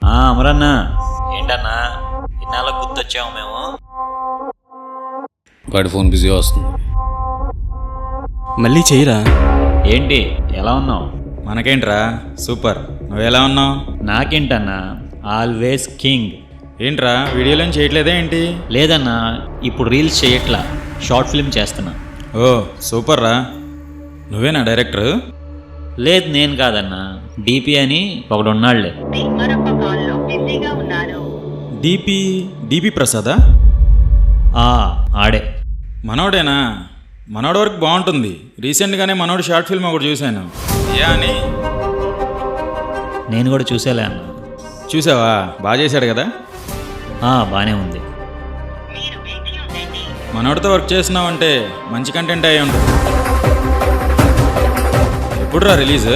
అమరన్నా, ఏంటన్నా ఇన్నాళ్ళకు గుర్తొచ్చాము మేము. వాడి ఫోన్ బిజీ వస్తుంది. మళ్ళీ చెయ్యరా. ఏంటి ఎలా ఉన్నావు? మనకేంట్రా సూపర్. నువ్వెలా ఉన్నావు? నాకేంటన్నా ఆల్వేస్ కింగ్. ఏంట్రా వీడియోలేం చేయట్లేదే ఏంటి? లేదన్నా, ఇప్పుడు రీల్స్ చేయట్లా, షార్ట్ ఫిల్మ్ చేస్తున్నా. ఓ సూపర్ రా. నువ్వేనా డైరెక్టర్? లేదు, నేను కాదన్నా, డిపి అని ఒకడు ఉన్నాళ్లే. డిపి ప్రసాదా? ఆడే. మనోడేనా? మనోడి వరకు బాగుంటుంది. రీసెంట్గానే మనోడు షార్ట్ ఫిల్మ్ ఒకటి చూశాను. అని నేను కూడా చూసేలే అన్న. చూసావా? బాగా చేశాడు కదా. బాగానే ఉంది. మనోడితో వర్క్ చేస్తున్నావంటే మంచి కంటెంట్ అయ్యి ఉంటుంది. ఎప్పుడురా రిలీజ్?